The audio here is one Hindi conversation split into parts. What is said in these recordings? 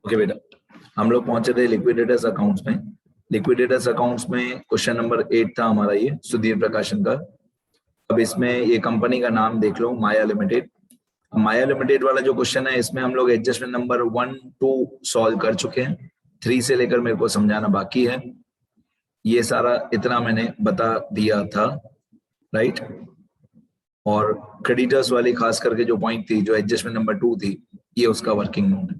ओके बेटा, हम लोग पहुंचे थे लिक्विडेटर्स अकाउंट्स में। लिक्विडेटर्स अकाउंट्स में क्वेश्चन नंबर 8 था हमारा, ये सुधीर प्रकाशन का। अब इसमें ये कंपनी का नाम देख लो, माया लिमिटेड। माया लिमिटेड वाला जो क्वेश्चन है, इसमें हम लोग एडजस्टमेंट नंबर 1 2 सॉल्व कर चुके हैं। 3 से लेकर मेरे को समझाना बाकी है। ये सारा इतना मैंने बता दिया था, राइट। और क्रेडिटर्स वाली खास करके जो पॉइंट थी, जो एडजस्टमेंट नंबर 2 थी, ये उसका वर्किंग नोट है,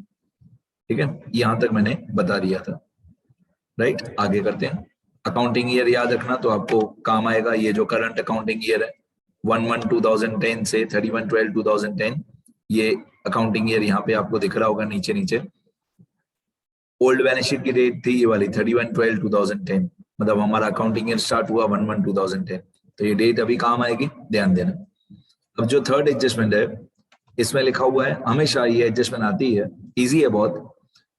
ठीक है। यहां तक मैंने बता दिया था, राइट। आगे करते हैं। अकाउंटिंग ईयर याद रखना तो आपको काम आएगा। ये जो करंट अकाउंटिंग ईयर है 1/1/2010 से 31/12/2010, ये अकाउंटिंग ईयर यहाँ पे आपको दिख रहा होगा नीचे नीचे। ओल्ड बैलेंस शीट की डेट थी ये वाली 31/12/2010, मतलब हमारा अकाउंटिंग ईयर स्टार्ट हुआ 1/1/2010, तो ये डेट अभी काम आएगी, ध्यान देना। अब जो थर्ड एडजस्टमेंट है, इसमें लिखा हुआ है, हमेशा ये एडजस्टमेंट आती है, इजी है बहुत।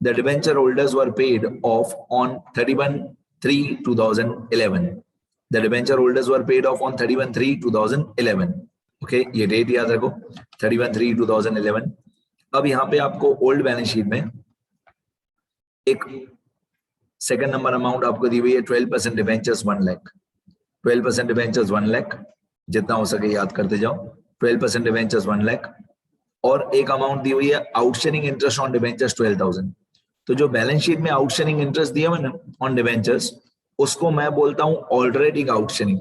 The debenture holders were paid off on 31/3/2011. The debenture holders were paid off on 31/3/2011. Okay, ये डेट याद रखो, 31/3/2011। अब यहाँ पे आपको ओल्ड बैलेंस शीट में एक सेकंड नंबर अमाउंट आपको दी हुई है, 12% डिबेंचर्स 1 लाख। 12% डिबेंचर्स 1 लाख, जितना हो सके याद करते जाओ। 12% डिबेंचर्स 1 लाख, और एक अमाउंट दी हुई है आउटस्टैंडिंग इंटरेस्ट ऑन डिबेंचर्स 12,000। तो जो बैलेंस शीट में आउटस्टैंडिंग इंटरेस्ट दिया मैंने ऑन डिबेंचर्स, उसको मैं बोलता हूं ऑलरेडी आउटस्टैंडिंग।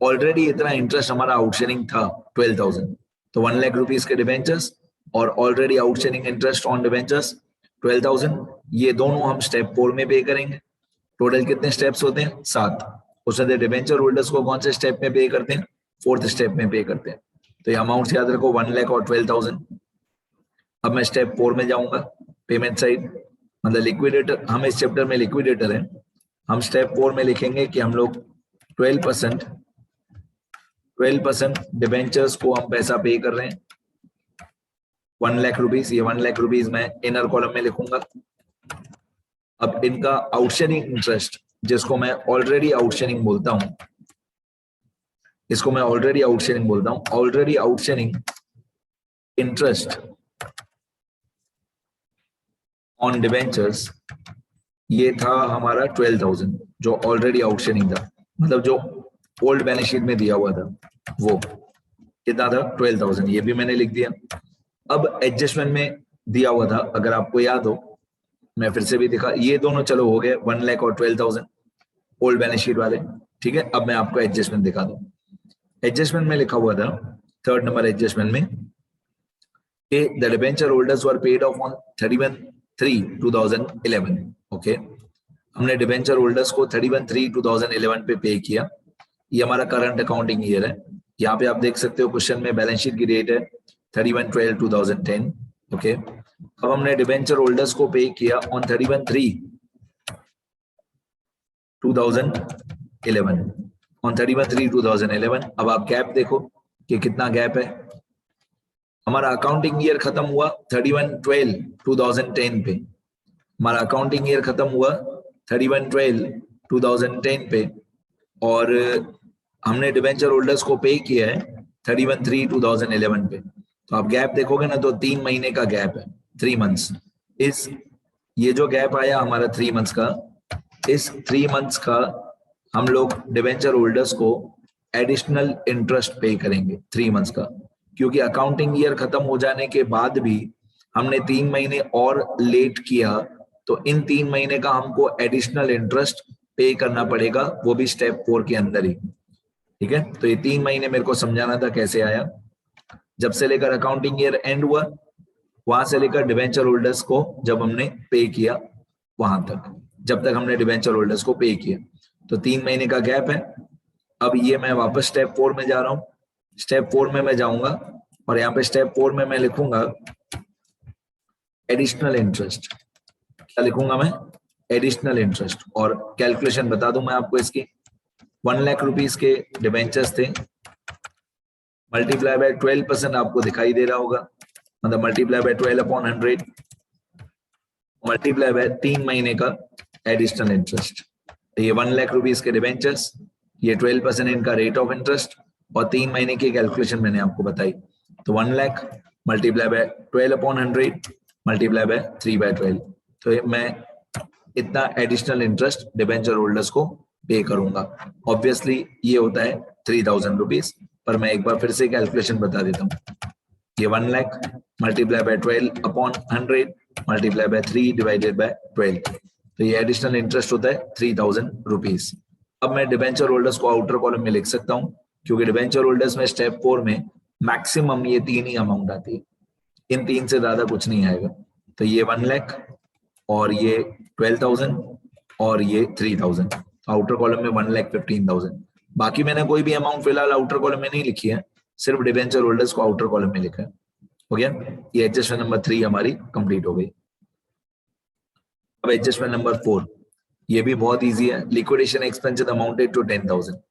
ऑलरेडी इतना इंटरेस्ट हमारा आउटस्टैंडिंग था 12,000, तो 1 लाख रुपीस के डिबेंचर्स और already outstanding interest on debentures 12,000, ये दोनों हम स्टेप 4 में पे करेंगे। टोटल कितने स्टेप्स होते हैं? 7। उसमें डिबेंचर होल्डर्स को कौन से स्टेप में पे करते हैं? 4th स्टेप में पे करते हैं। तो ये अमाउंट याद रखो, 1 लाख और 12,000। अब मैं स्टेप 4 में जाऊंगा, पेमेंट साइड, मतलब लिक्विडेटर। हम इस चैप्टर में लिक्विडेटर हैं। हम स्टेप 4 में लिखेंगे कि हम लोग 12% डिबेंचर्स को हम पैसा पे कर रहे हैं, 1 लाख रुपीस। ये 1 लाख रुपीस मैं इनर कॉलम में लिखूंगा। अब इनका आउटस्टैंडिंग इंटरेस्ट, जिसको मैं ऑलरेडी आउटस्टैंडिंग बोलता हूं, इसको मैं ऑलरेडी आउटस्टैंडिंग बोलता हूं, already outstanding interest on debentures, ये था हमारा 12,000, जो ऑलरेडी आउटस्टैंडिंग था, मतलब जो ओल्ड बैलेंस शीट में दिया हुआ था वो कितना था? 12,000। ये भी मैंने लिख दिया। अब एडजस्टमेंट में दिया हुआ था, अगर आपको याद हो, मैं फिर से भी दिखा, ये दोनों चलो हो गए 1 लाख और 12,000 ओल्ड बैलेंस शीट वाले, ठीक है। अब मैं आपको एडजस्टमेंट दिखा दूं। एडजस्टमेंट में लिखा हुआ था, थर्ड नंबर एडजस्टमेंट में, कि the debenture holders were paid of on 31/3/2011। Okay, हमने डिबेंचर होल्डर्स को 31/3/2011 पे पे किया। ये हमारा करंट अकाउंटिंग ईयर है। यहाँ पे आप देख सकते हो क्वेश्चन में बैलेंस शीट की डेट है 31/12/2010। ओके, अब हमने डिबेंचर होल्डर्स को पे किया ऑन 31/3/2011, ऑन 31/3/2011। अब आप गैप देखो कि कितना गैप है। हमारा अकाउंटिंग ईयर खत्म हुआ 31/12/2010 पे। हमारा अकाउंटिंग ईयर खत्म हुआ 31/12/2010 पे, और हमने डिबेंचर होल्डर्स को पे किया है 31/3/2011 पे। तो आप गैप देखोगे ना, तो 3 महीने का गैप है, 3 मंथ्स। इस ये जो गैप आया हमारा 3 मंथ्स का, इस 3 मंथ्स का हम लोग डिबेंचर होल्डर्स को एडिशनल इंटरेस्ट पे करेंगे 3 मंथ्स का, क्योंकि अकाउंटिंग ईयर खत्म हो जाने के बाद भी हमने 3 महीने और लेट किया, तो इन 3 महीने का हमको एडिशनल इंटरेस्ट पे करना पड़ेगा, वो भी स्टेप 4 के अंदर ही, ठीक है। तो ये 3 महीने मेरे को समझाना था कैसे आया। जब से लेकर अकाउंटिंग ईयर एंड हुआ, वहां से लेकर डिबेंचर होल्डर्स को जब हमने पे किया, वहां तक, जब तक हमने डिबेंचर होल्डर्स को पे किया, तो 3 महीने का गैप है। अब ये मैं वापस स्टेप 4 में जा रहा हूं। स्टेप 4 में मैं जाऊंगा, और यहाँ पे स्टेप 4 में मैं लिखूंगा एडिशनल इंटरेस्ट। क्या लिखूंगा मैं? Additional interest. और कैलकुलेशन बता दूं मैं आपको इसकी। 1 लाख रुपीस के डिबेंचर्स थे, मल्टीप्लाई बाय 12% आपको दिखाई दे रहा होगा, मतलब मल्टीप्लाई बाय 12/100, मल्टीप्लाई बाय 3 महीने का एडिशनल इंटरेस्ट। ये 1 लाख रुपीस के डिबेंचर्स, ये 12% इनका रेट ऑफ इंटरेस्ट, और 3 महीने की कैलकुलेशन मैंने आपको बताई। तो 1 lakh multiply by 12/100 multiply by 3/12, तो मैं इतना एडिशनल इंटरेस्ट डिबेंचर होल्डर्स को पे करूंगा। ऑब्वियसली ये होता है 3000 रुपीज, पर मैं एक बार फिर से कैलकुलेशन बता देता हूँ। ये 1 lakh multiply by 12 upon 100 multiply by 3 divided by 12, तो ये एडिशनल इंटरेस्ट होता है 3000 रुपीज। अब मैं डिबेंचर होल्डर्स को आउटर कॉलम में लिख सकता हूँ, क्योंकि डिबेंचर होल्डर्स में स्टेप 4 में मैक्सिमम ये 3 ही अमाउंट आती है, इन 3 से ज्यादा कुछ नहीं आएगा। तो ये 1 लाख और ये 12,000 और ये 3,000, आउटर कॉलम में 1,15,000। बाकी मैंने कोई भी अमाउंट फिलहाल आउटर कॉलम में नहीं लिखी है, सिर्फ डिबेंचर होल्डर्स को आउटर कॉलम में लिखा है। हो गया, ये एडजस्टमेंट नंबर 3 हमारी कंप्लीट हो गई। अब एडजस्टमेंट नंबर 4, ये भी बहुत इजी है। Liquidation expenses amounted to 10,000।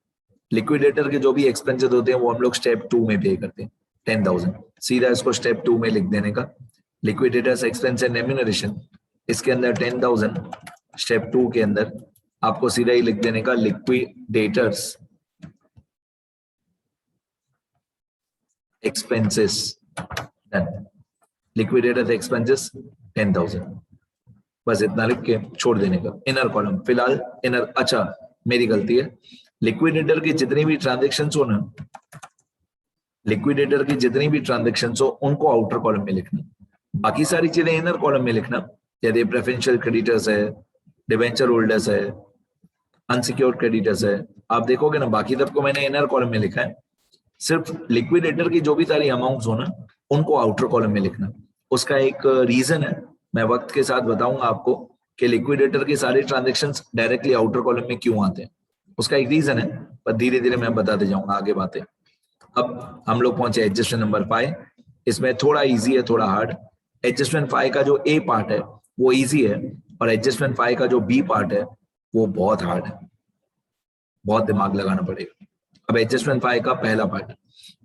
Liquidator के जो भी एक्सपेंसेस होते हैं वो हम लोग स्टेप 2 में पे करते हैं 10,000, सीधा इसको स्टेप 2 में लिख देने का। लिक्विडेटर्स एक्सपेंस एंड रेम्यूनरेशन, इसके अंदर 10,000, स्टेप 2 के अंदर आपको सीधा ही लिख देने का लिक्विडेटर्स एक्सपेंसेस, लिक्विडेटर्स एक्सपेंसेस 10,000, बस इतना लिख के छोड़ देने का। इनर कॉलम फिलहाल इनर, अच्छा मेरी गलती है, लिक्विडेटर की जितनी भी ट्रांजेक्शन्स हो ना, लिक्विडेटर की जितनी भी ट्रांजेक्शन्स हो उनको आउटर कॉलम में लिखना, बाकी सारी चीजें इनर कॉलम में लिखना। यदि प्रेफरेंशियल क्रेडिटर्स है, डिबेंचर होल्डर्स है, अनसिक्योर्ड क्रेडिटर्स है, आप देखोगे ना बाकी तब को मैंने इनर कॉलम में लिखा है। सिर्फ लिक्विडेटर की जो भी सारी अमाउंट्स हो ना उनको आउटर कॉलम में लिखना। उसका एक रीजन है, मैं वक्त के साथ बताऊंगा आपको कि लिक्विडेटर के सारे ट्रांजेक्शन्स डायरेक्टली आउटर कॉलम में क्यों आते हैं, उसका एक रीजन है, पर धीरे धीरे मैं बताते जाऊंगा आगे बातें। अब हम लोग पहुंचे एडजस्टमेंट नंबर 5, इसमें थोड़ा इजी है थोड़ा हार्ड। एडजस्टमेंट 5 का जो ए पार्ट है वो इजी है, और एडजस्टमेंट 5 का जो बी पार्ट है वो बहुत हार्ड है, बहुत दिमाग लगाना पड़ेगा। अब एडजस्टमेंट 5 का पहला part,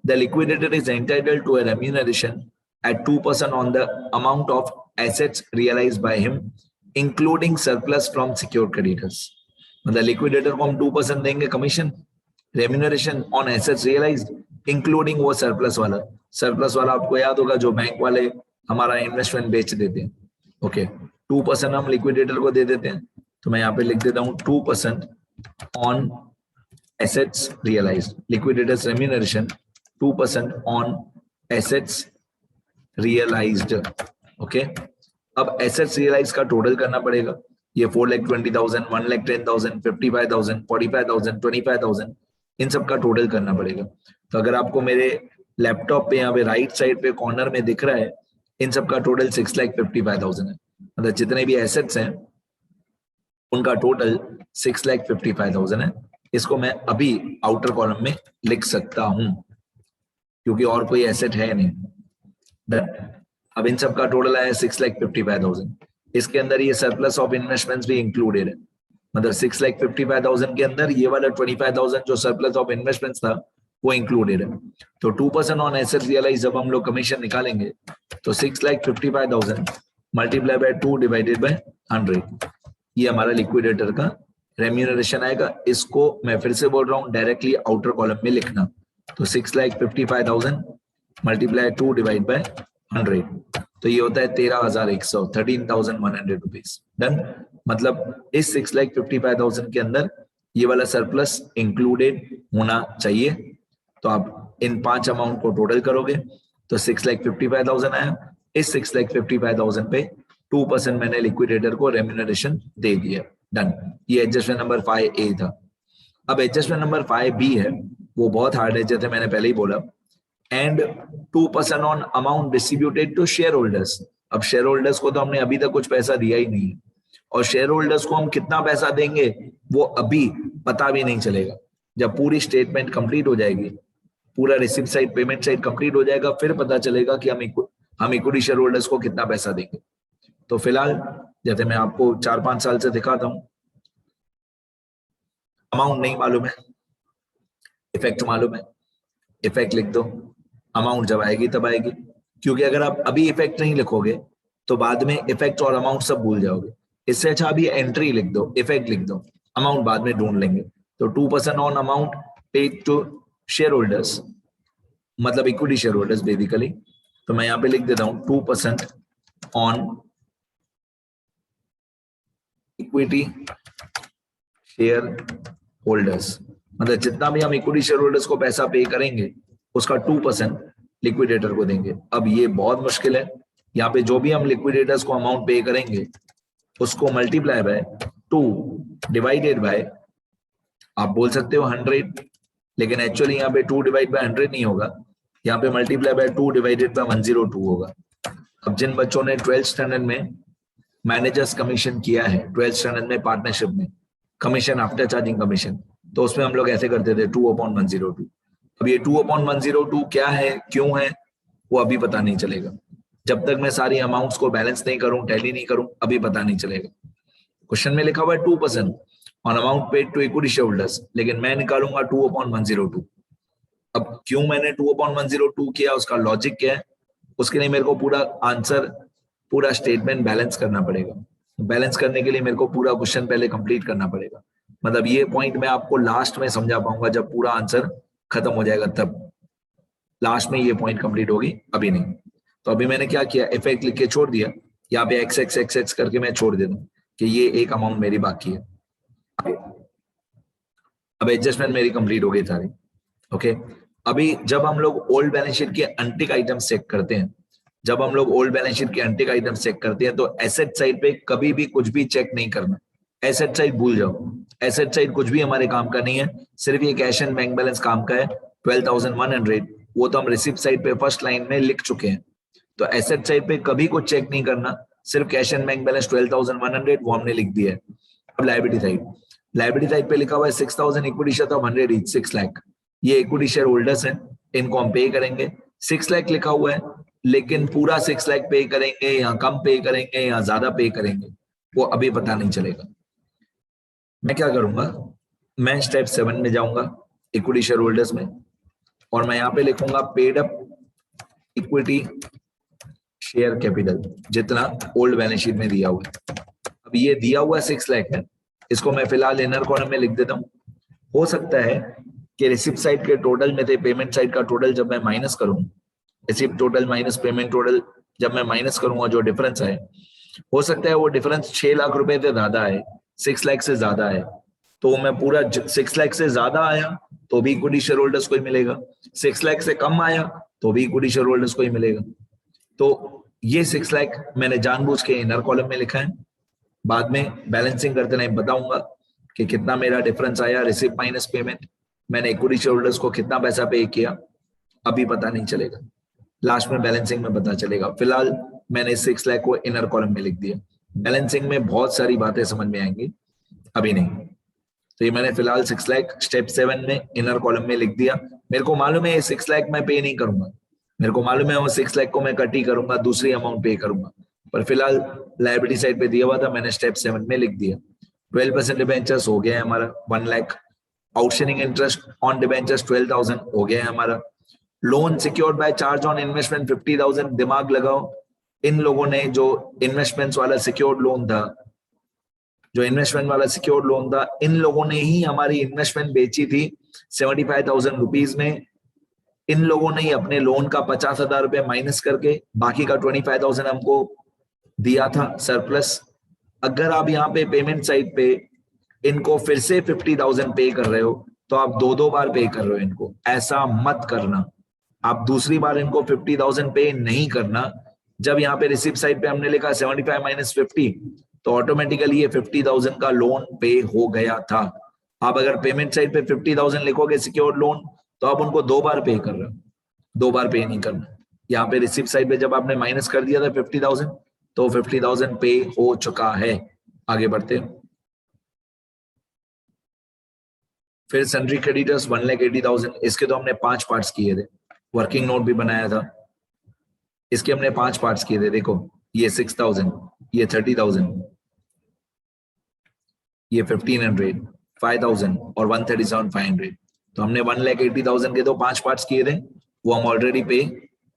the liquidator is entitled to a remuneration at 2% on the amount of assets realized by him, including surplus from secured creditors. मतलब लिक्विडेटर को हम 2% देंगे commission, remuneration on assets realised, including वो सरप्लस वाला। सरप्लस वाला आपको याद होगा जो बैंक वाले हमारा इन्वेस्टमेंट बेच देते हैं। ओके, 2% हम लिक्विडेटर को दे देते हैं, तो मैं यहाँ पे लिख देता हूँ 2% on assets realised, liquidator's remuneration 2% on assets realised. Okay, अब एसेट्स रियलाइज का टोटल करना पड़ेगा। ये 4,20,000, 1,10,000, 55,000, 45,000, 25,000, इन सब का टोटल करना पड़ेगा। तो अगर आपको मेरे लैपटॉप पे यहाँ पे राइट साइड पे कॉर्नर में दिख रहा है, इन सब का टोटल 6,55,000 है। मतलब जितने भी एसेट्स हैं उनका टोटल 6,55,000 है। इसको मैं अभी आउटर कॉलम में लिख सकता हूं क्योंकि और कोई एसेट है नहीं। अब इन सब का टोटल है 6,55,000। इसके अंदर ये सरप्लस ऑफ इन्वेस्टमेंट्स भी इंक्लूडेड है, मतलब 6,55,000 के अंदर ये वाला 25,000 जो सरप्लस ऑफ इन्वेस्टमेंट्स था वो इंक्लूडेड है। तो 2% ऑन एसेट रियलाइज जब हम लोग कमीशन निकालेंगे तो 6,55,000 मल्टीप्लाई बाय 2 डिवाइडेड बाय 100, ये हमारा लिक्विडेटर का रेम्यूनरेशन आएगा। इसको मैं फिर से बोल रहा हूँ डायरेक्टली आउटर कॉलम में लिखना। तो 6,55,000 मल्टीप्लाई 2 डिवाइड बाय 100, तो ये होता है 13,100, 13,100 रुपीज। डन, मतलब इस 6,55,000 के अंदर ये वाला सरप्लस इंक्लूडेड होना चाहिए। तो आप इन 5 अमाउंट को टोटल करोगे तो 6,55,000 आया। इस 6,55,000 पे 2% मैंने लिक्विडेटर को रेम्यूनरेशन दे दिया। डन, ये एडजस्टमेंट नंबर 5A था। अब एडजस्टमेंट नंबर 5B है, वो बहुत हार्ड है, जैसे मैंने पहले ही बोला। And 2% on amount distributed to share holders. अब शेयर होल्डर्स को तो हमने अभी तक कुछ पैसा दिया ही नहीं है, और शेयर होल्डर्स को हम कितना पैसा देंगे वो अभी पता भी नहीं चलेगा। जब पूरी स्टेटमेंट कंप्लीट हो जाएगी, पूरा receipt side payment side complete हो जाएगा, फिर पता चलेगा कि हम इक्विटी शेयर होल्डर्स को कितना पैसा देंगे। तो फिलहाल जैसे मैं आपको 4-5 साल से दिखाता हूं, अमाउंट नहीं मालूम है, इफेक्ट मालूम है, इफेक्ट लिख दो, अमाउंट जब आएगी तब आएगी। क्योंकि अगर आप अभी इफेक्ट नहीं लिखोगे तो बाद में इफेक्ट और अमाउंट सब भूल जाओगे। इससे अच्छा अभी एंट्री लिख दो, इफेक्ट लिख दो, अमाउंट बाद में ढूंढ लेंगे। तो 2% on amount paid to share holders, मतलब इक्विटी शेयर होल्डर्स बेसिकली। तो मैं यहाँ पे लिख देता हूँ 2% ऑन इक्विटी शेयर होल्डर्स, मतलब जितना भी हम इक्विटी शेयर होल्डर्स को पैसा पे करेंगे उसका 2% लिक्विडेटर को देंगे। अब ये बहुत मुश्किल है, यहाँ पे जो भी हम लिक्विडेटर्स को अमाउंट पे करेंगे उसको मल्टीप्लाई बाय 2 डिवाइडेड बाय, आप बोल सकते हो 100, लेकिन एक्चुअली यहाँ पे 2 डिवाइड बाय 100 नहीं होगा, यहाँ पे मल्टीप्लाई बाय 2 डिवाइडेड बाय 102 होगा। अब जिन बच्चों ने 12th स्टैंडर्ड में मैनेजर्स कमीशन किया है, 12th स्टैंडर्ड में पार्टनरशिप में कमीशन आफ्टर चार्जिंग कमीशन, तो उसमें हम लोग ऐसे करते थे 2/102। अब ये 2/102 क्या है, क्यों है, वो अभी पता नहीं चलेगा। जब तक मैं सारी अमाउंट्स को बैलेंस नहीं करूं, टैली नहीं करूं, अभी पता नहीं चलेगा। क्वेश्चन में लिखा हुआ है 2% on amount paid to equity share holders, लेकिन मैं निकालूंगा 2/102। अब क्यों मैंने 2/102 किया, उसका लॉजिक क्या है, उसके लिए मेरे को पूरा आंसर, पूरा स्टेटमेंट बैलेंस करना पड़ेगा। बैलेंस करने के लिए मेरे को पूरा क्वेश्चन पहले कंप्लीट करना पड़ेगा। मतलब ये पॉइंट मैं आपको लास्ट में समझा पाऊंगा जब पूरा आंसर खत्म हो जाएगा, तब लास्ट में ये पॉइंट कंप्लीट होगी, अभी नहीं। तो अभी मैंने क्या किया, इफेक्ट लिख के छोड़ दिया, यहाँ पे x करके मैं छोड़ देता हूँ कि ये एक अमाउंट मेरी बाकी है। अब एडजस्टमेंट मेरी कंप्लीट हो गई सारी। ओके, अभी जब हम लोग ओल्ड बैलेंस शीट के अनटिक आइटम्स चेक करते हैं, जब हम लोग ओल्ड बैलेंस शीट के अनटिक आइटम्स चेक करते हैं, तो एसेट साइड पे कभी भी कुछ भी चेक नहीं करना। एसेट साइड भूल जाओ, एसेट साइड कुछ भी हमारे काम का नहीं है, सिर्फ ये कैश एंड बैंक बैलेंस काम का है 12,100, वो तो हम रिसिप्ट साइड पे फर्स्ट लाइन में लिख चुके हैं। तो एसेट साइड पे कभी कुछ चेक नहीं करना, सिर्फ कैश एंड बैंक बैलेंस 12,100 वो हमने लिख दिया है। अब लायबिलिटी साइड, लायबिलिटी साइड पे लिखा हुआ है 6,000 equity share of 100 each, 6 lakh, ये इक्विटी शेयर होल्डर्स हैं, इनको हम पे करेंगे। 6 लाख लिखा हुआ है, लेकिन पूरा 6 लाख पे करेंगे या कम पे करेंगे या ज्यादा पे करेंगे, वो अभी पता नहीं चलेगा। मैं क्या करूंगा, मैं स्टेप 7 में जाऊंगा इक्विटी शेयर होल्डर्स में, और मैं यहाँ पे लिखूंगा paid up equity share capital, जितना ओल्ड बैलेंस शीट में दिया हुआ है। अब ये दिया हुआ 6 लाख है, इसको मैं फिलहाल इनर कॉलम में लिख देता हूँ। हो सकता है कि रिसिप्ट साइड के टोटल में थे, पेमेंट साइड का टोटल जब मैं माइनस करूं, receipt total minus payment total जब मैं माइनस करूंगा, जो डिफरेंस है, हो सकता है वो डिफरेंस 6 लाख रुपए से ज्यादा है, 6 लाख से ज्यादा है, तो मैं पूरा 6 लाख से ज्यादा आया तो भी इक्विटी शेयर होल्डर्स को ही मिलेगा, 6 लाख से कम आया तो भी इक्विटी शेयर होल्डर्स को ही मिलेगा। तो ये 6 लाख मैंने जानबूझ के इनर कॉलम में लिखा है, बाद में बैलेंसिंग करते नहीं बताऊंगा कि कितना मेरा डिफरेंस आया, रिसिप्ट माइनस पेमेंट, मैंने इक्विटी शेयर होल्डर्स को कितना पैसा पे किया, अभी पता नहीं चलेगा, लास्ट में बैलेंसिंग में पता चलेगा। फिलहाल मैंने 6 लाख को इनर कॉलम में लिख दिया, बैलेंसिंग में बहुत सारी बातें समझ में आएंगी, अभी नहीं। तो ये मैंने फिलहाल 6 लाख स्टेप 7 में इनर कॉलम में लिख दिया। मेरे को मालूम है ये 6 लाख मैं पे नहीं करूंगा, मेरे को मालूम है वो 6 लाख को मैं कट ही करूंगा, दूसरी अमाउंट पे करूंगा, पर फिलहाल लायबिलिटी साइड पे दिया हुआ था, मैंने स्टेप 7 में लिख दिया। 12% डिबेंचर्स हो गया है हमारा 1 lakh, outstanding interest on debentures 12,000 हो गया है हमारा, loan secured by charge on investment 50,000, दिमाग लगाओ, इन लोगों ने जो इन्वेस्टमेंट्स वाला सिक्योर्ड लोन था, जो इन्वेस्टमेंट वाला सिक्योर्ड लोन था, इन लोगों ने ही हमारी इन्वेस्टमेंट बेची थी 75,000 रुपीज में, इन लोगों ने ही अपने लोन का 50,000 रुपए माइनस करके बाकी का 25,000 हमको दिया था सरप्लस। अगर आप यहाँ पे पेमेंट साइड पे इनको फिर से 50,000 पे कर रहे हो, तो आप 2 बार पे कर रहे हो इनको, ऐसा मत करना। आप दूसरी बार इनको 50,000 पे नहीं करना। जब यहाँ पे रिसिप्ट साइड पे हमने लिखा 75 माइनस 50, तो ऑटोमेटिकली ये 50,000 का लोन पे हो गया था। आप अगर पेमेंट साइड पे 50,000 लिखोगे सिक्योर्ड लोन, तो आप उनको 2 बार पे कर रहे हो, 2 बार पे नहीं करना। यहाँ पे रिसिप्ट साइड पे जब आपने माइनस कर दिया था 50,000, तो 50,000 पे हो चुका है। आगे बढ़ते हैं, फिर सन्ड्री क्रेडिटर्स 1,80,000, इसके तो हमने 5 पार्ट्स किए थे, वर्किंग नोट भी बनाया था, इसके हमने 5 पार्ट्स किए थे। देखो ये 6,000, ये 30,000, ये 1,500, 5,000 और 137,500, तो हमने 1,80,000 के तो 5 पार्ट्स किए थे, वो हम ऑलरेडी पे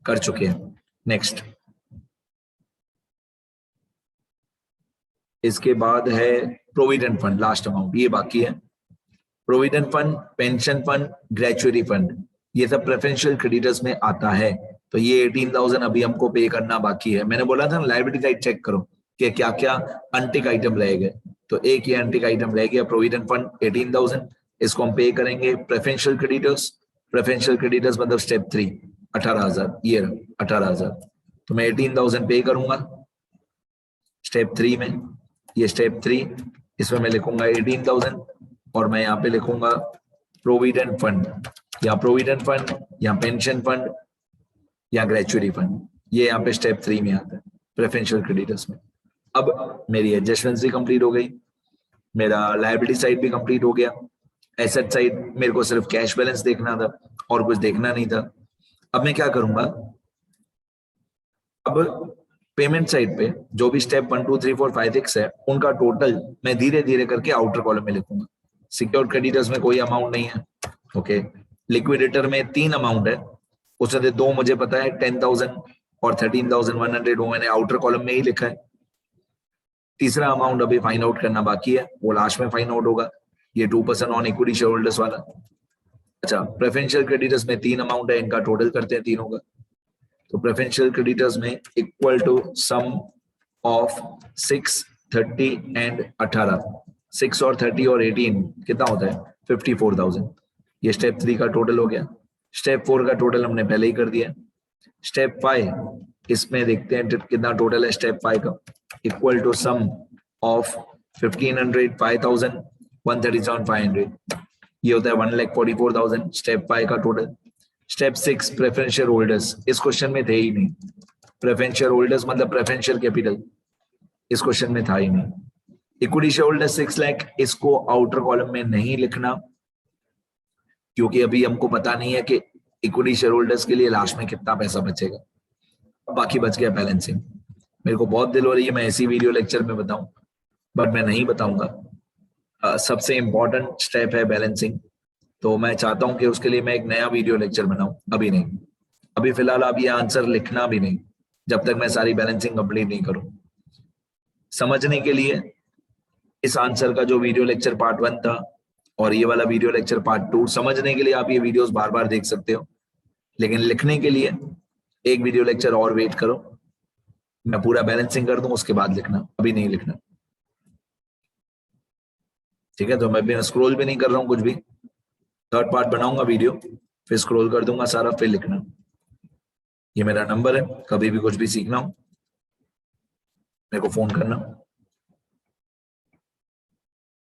कर चुके हैं। नेक्स्ट, इसके बाद है प्रोविडेंट फंड, लास्ट अमाउंट ये बाकी है। Provident fund, pension fund, gratuity fund, ये सब प्रेफरेंशियल क्रेडिटर्स में आता है। तो ये 18,000 अभी हमको पे करना बाकी है। मैंने बोला था ना लायबिलिटी साइड चेक करो कि क्या क्या अनटिक आइटम रह गए, तो एक ये एंटी का आइटम रह गया, प्रोविडेंट फंड 18,000, इसको हम पे करेंगे प्रेफरेंशियल क्रेडिटर्स। प्रेफरेंशियल क्रेडिटर्स मतलब स्टेप 3 18,000, ये 18,000, तो मैं 18,000 पे करूंगा स्टेप 3 में। ये स्टेप 3, इसमें मैं लिखूंगा 18,000 और मैं यहाँ पे लिखूंगा प्रोविडेंट फंड, या प्रोविडेंट फंड या पेंशन फंड या ग्रेचुटी फंड, ये यहाँ पे स्टेप 3 में आता है प्रेफरेंशियल क्रेडिटर्स में। अब मेरी एडजस्टमेंट भी कंप्लीट हो गई, मेरा लायबिलिटी साइड भी कंप्लीट हो गया, एसेट साइड मेरे को सिर्फ कैश बैलेंस देखना था और कुछ देखना नहीं था। अब मैं क्या करूंगा, अब पेमेंट साइड पे जो भी स्टेप 1 2 3 4 5 6 है उनका टोटल मैं धीरे धीरे करके आउटर कॉलम में लिखूंगा। सिक्योर क्रेडिटर्स में कोई अमाउंट नहीं है, ओके। लिक्विडेटर में 3 अमाउंट है, उसमें से 2 मुझे पता है, 10,000 और 13,100, वो मैंने आउटर कॉलम में ही लिखा है। तीसरा अमाउंट अभी फाइंड आउट करना बाकी है, वो लास्ट में फाइंड आउट होगा, ये 2% ऑन इक्विटी शेयर होल्डर्स वाला। अच्छा, प्रेफरेंशियल क्रेडिटर्स में 3 अमाउंट है, इनका टोटल करते हैं तीनों का। तो प्रेफरेंशियल क्रेडिटर्स में equal to sum of 6, 30 and 18, 6 और 30 और 18 कितना होता है 54,000। ये स्टेप 3 का टोटल हो गया। स्टेप 4 का टोटल हमने पहले ही कर दिया। स्टेप 5, इसमें देखते हैं कितना टोटल है स्टेप 5 का, इक्वल टू सम ऑफ 1500, 5,000, 137,500, ये होता है 1,44,000 स्टेप 5 का टोटल। स्टेप 6 प्रेफरेंशियल होल्डर्स, इस क्वेश्चन में थे ही नहीं। प्रेफरेंशियल होल्डर्स मतलब प्रेफरेंशियल कैपिटल, इस क्वेश्चन में था ही नहीं। इक्विटी शेयर होल्डर 6 लाख, इसको आउटर कॉलम में नहीं लिखना क्योंकि अभी हमको पता नहीं है कि इक्विटी शेयर होल्डर्स के लिए लास्ट में कितना पैसा बचेगा। बाकी बच गया बैलेंसिंग। मेरे को बहुत दिल हो रही है मैं ऐसी वीडियो लेक्चर में बताऊं, बट मैं नहीं बताऊंगा। सबसे इंपॉर्टेंट स्टेप है बैलेंसिंग, तो मैं चाहता हूं कि उसके लिए मैं एक नया वीडियो लेक्चर बनाऊं, अभी नहीं। अभी फिलहाल आप ये आंसर लिखना भी नहीं जब तक मैं सारी बैलेंसिंग कंप्लीट नहीं करूं। समझने के लिए इस आंसर का जो वीडियो लेक्चर पार्ट 1 था और ये वाला वीडियो लेक्चर पार्ट 2, समझने के लिए आप ये वीडियोस बार बार देख सकते हो, लेकिन लिखने के लिए एक वीडियो लेक्चर और वेट करो, मैं पूरा बैलेंसिंग कर दूं उसके बाद लिखना, अभी नहीं लिखना, ठीक है। तो मैं भी स्क्रॉल भी नहीं कर रहा हूं कुछ भी, थर्ड पार्ट बनाऊंगा वीडियो, फिर स्क्रॉल कर दूंगा सारा, फिर लिखना। ये मेरा नंबर है, कभी भी कुछ भी सीखना हो मेरे को फोन करना।